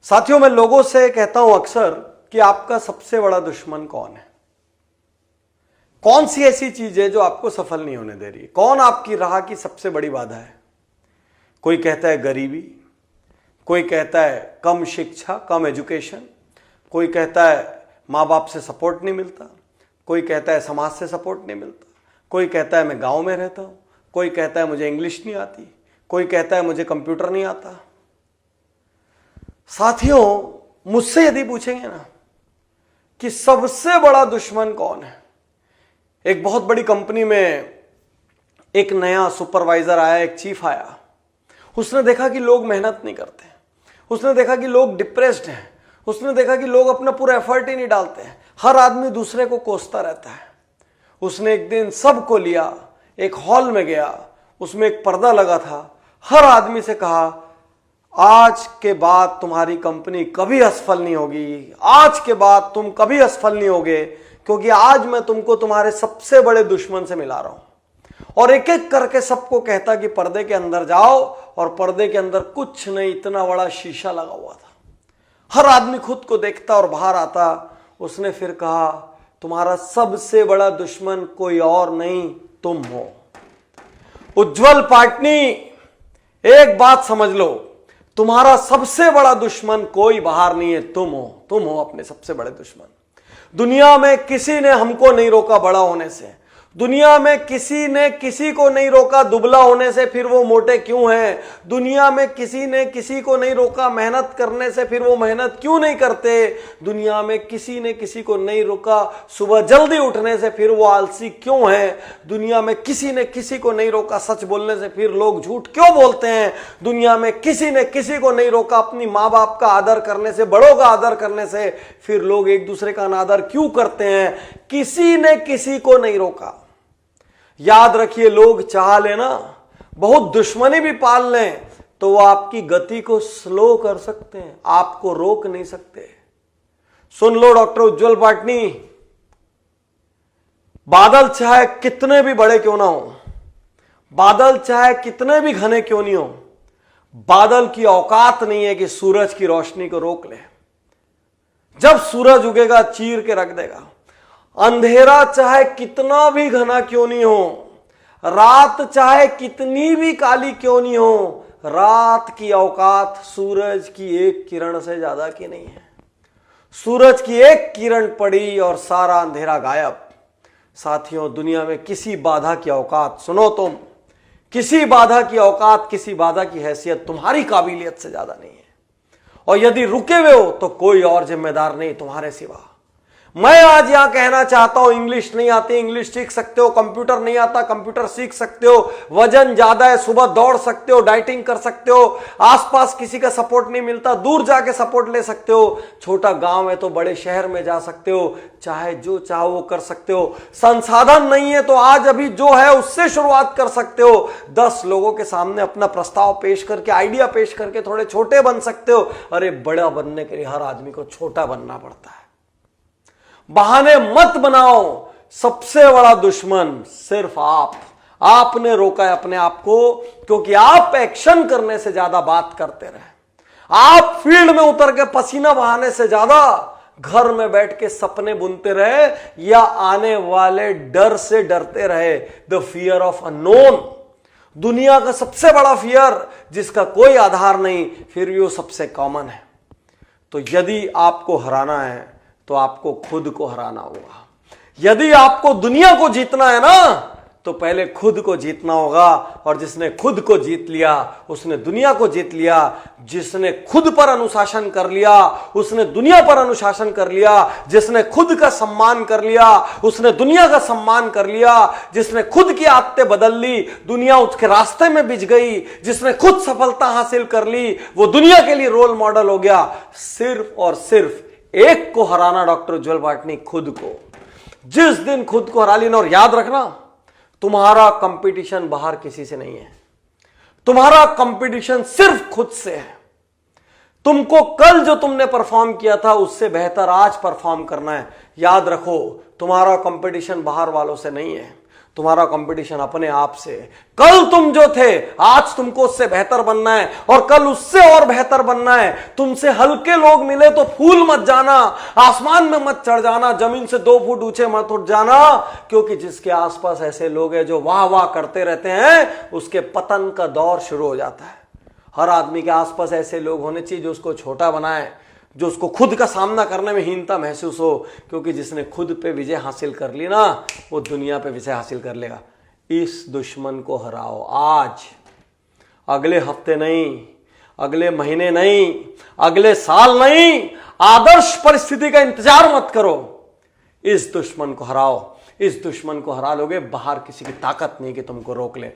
साथियों, मैं लोगों से कहता हूं अक्सर कि आपका सबसे बड़ा दुश्मन कौन है? कौन सी ऐसी चीज है जो आपको सफल नहीं होने दे रही है? कौन आपकी राह की सबसे बड़ी बाधा है? कोई कहता है गरीबी, कोई कहता है कम शिक्षा, कम एजुकेशन, कोई कहता है माँ बाप से सपोर्ट नहीं मिलता, कोई कहता है समाज से सपोर्ट नहीं मिलता, कोई कहता है मैं गांव में रहता हूं, कोई कहता है मुझे इंग्लिश नहीं आती, कोई कहता है मुझे कंप्यूटर नहीं आता। साथियों, मुझसे यदि पूछेंगे ना कि सबसे बड़ा दुश्मन कौन है, एक बहुत बड़ी कंपनी में एक नया सुपरवाइजर आया, एक चीफ आया। उसने देखा कि लोग मेहनत नहीं करते, उसने देखा कि लोग डिप्रेस्ड हैं, उसने देखा कि लोग अपना पूरा एफर्ट ही नहीं डालते हैं, हर आदमी दूसरे को कोसता रहता है। उसने एक दिन सबको लिया, एक हॉल में गया, उसमें एक पर्दा लगा था, हर आदमी से कहा आज के बाद तुम्हारी कंपनी कभी असफल नहीं होगी, आज के बाद तुम कभी असफल नहीं होगे, क्योंकि आज मैं तुमको तुम्हारे सबसे बड़े दुश्मन से मिला रहा हूं। और एक एक करके सबको कहता कि पर्दे के अंदर जाओ, और पर्दे के अंदर कुछ नहीं, इतना बड़ा शीशा लगा हुआ था। हर आदमी खुद को देखता और बाहर आता। उसने फिर कहा तुम्हारा सबसे बड़ा दुश्मन कोई और नहीं, तुम हो। उज्जवल पाटनी, एक बात समझ लो, तुम्हारा सबसे बड़ा दुश्मन कोई बाहर नहीं है, तुम हो। तुम हो अपने सबसे बड़े दुश्मन। दुनिया में किसी ने हमको नहीं रोका बड़ा होने से, दुनिया में किसी ने किसी को नहीं रोका दुबला होने से, फिर वो मोटे क्यों हैं? दुनिया में किसी ने किसी को नहीं रोका मेहनत करने से, फिर वो मेहनत क्यों नहीं करते? दुनिया में किसी ने किसी को नहीं रोका सुबह जल्दी उठने से, फिर वो आलसी क्यों हैं? दुनिया में किसी ने किसी को नहीं रोका सच बोलने से, फिर लोग झूठ क्यों बोलते हैं? दुनिया में किसी ने किसी को नहीं रोका अपनी माँ बाप का आदर करने से, बड़ों का आदर करने से, फिर लोग एक दूसरे का अनादर क्यों करते हैं? किसी ने किसी को नहीं रोका। याद रखिए, लोग चाह लेना, बहुत दुश्मनी भी पाल लें, तो वो आपकी गति को स्लो कर सकते हैं, आपको रोक नहीं सकते। सुन लो डॉक्टर उज्जवल पाटनी, बादल चाहे कितने भी बड़े क्यों ना हो, बादल चाहे कितने भी घने क्यों नहीं हो, बादल की औकात नहीं है कि सूरज की रोशनी को रोक ले। जब सूरज उगेगा चीर के रख देगा। अंधेरा चाहे कितना भी घना क्यों नहीं हो, रात चाहे कितनी भी काली क्यों नहीं हो, रात की औकात सूरज की एक किरण से ज्यादा की नहीं है। सूरज की एक किरण पड़ी और सारा अंधेरा गायब। साथियों, दुनिया में किसी बाधा की औकात, सुनो तुम, किसी बाधा की औकात, किसी बाधा की हैसियत तुम्हारी काबिलियत से ज्यादा नहीं है। और यदि रुके हुए हो तो कोई और जिम्मेदार नहीं तुम्हारे सिवा। मैं आज यहां कहना चाहता हूं, इंग्लिश नहीं आती, इंग्लिश सीख सकते हो, कंप्यूटर नहीं आता, कंप्यूटर सीख सकते हो, वजन ज्यादा है, सुबह दौड़ सकते हो, डाइटिंग कर सकते हो, आसपास किसी का सपोर्ट नहीं मिलता, दूर जाके सपोर्ट ले सकते हो, छोटा गांव है तो बड़े शहर में जा सकते हो, चाहे जो चाहो वो कर सकते हो। संसाधन नहीं है तो आज अभी जो है उससे शुरुआत कर सकते हो। 10 लोगों के सामने अपना प्रस्ताव पेश करके, आइडिया पेश करके थोड़े छोटे बन सकते हो। अरे बड़ा बनने के लिए हर आदमी को छोटा बनना पड़ता है। बहाने मत बनाओ, सबसे बड़ा दुश्मन सिर्फ आपने रोका है अपने आप को, क्योंकि आप एक्शन करने से ज्यादा बात करते रहे। आप फील्ड में उतर के पसीना बहाने से ज्यादा घर में बैठ के सपने बुनते रहे, या आने वाले डर से डरते रहे। द फियर ऑफ अननोन, दुनिया का सबसे बड़ा फियर जिसका कोई आधार नहीं, फिर भी वो सबसे कॉमन है। तो यदि आपको हराना है तो आपको खुद को हराना होगा। यदि आपको दुनिया को जीतना है ना, तो पहले खुद को जीतना होगा। और जिसने खुद को जीत लिया उसने दुनिया को जीत लिया। जिसने खुद पर अनुशासन कर लिया उसने दुनिया पर अनुशासन कर लिया। जिसने खुद का सम्मान कर लिया उसने दुनिया का सम्मान कर लिया। जिसने खुद की आदतें बदल ली, दुनिया उसके रास्ते में बिछ गई। जिसने खुद सफलता हासिल कर ली, वो दुनिया के लिए रोल मॉडल हो गया। सिर्फ और सिर्फ एक को हराना डॉक्टर उज्जवल पाटनी, खुद को। जिस दिन खुद को हरा लेना, और याद रखना, तुम्हारा कंपटीशन बाहर किसी से नहीं है, तुम्हारा कंपटीशन सिर्फ खुद से है। तुमको कल जो तुमने परफॉर्म किया था उससे बेहतर आज परफॉर्म करना है। याद रखो, तुम्हारा कंपटीशन बाहर वालों से नहीं है, तुम्हारा कंपटीशन अपने आप से है। कल तुम जो थे आज तुमको उससे बेहतर बनना है और कल उससे और बेहतर बनना है। तुमसे हल्के लोग मिले तो फूल मत जाना, आसमान में मत चढ़ जाना, जमीन से 2 फुट ऊंचे मत उठ जाना, क्योंकि जिसके आसपास ऐसे लोग हैं जो वाह वाह करते रहते हैं उसके पतन का दौर शुरू हो जाता है। हर आदमी के आसपास ऐसे लोग होने चाहिए जो उसको छोटा बनाए, जो उसको खुद का सामना करने में हीनता महसूस हो, क्योंकि जिसने खुद पे विजय हासिल कर ली ना वो दुनिया पे विजय हासिल कर लेगा। इस दुश्मन को हराओ आज, अगले हफ्ते नहीं, अगले महीने नहीं, अगले साल नहीं, आदर्श परिस्थिति का इंतजार मत करो। इस दुश्मन को हराओ। इस दुश्मन को हरा लोगे, बाहर किसी की ताकत नहीं कि तुमको रोक ले।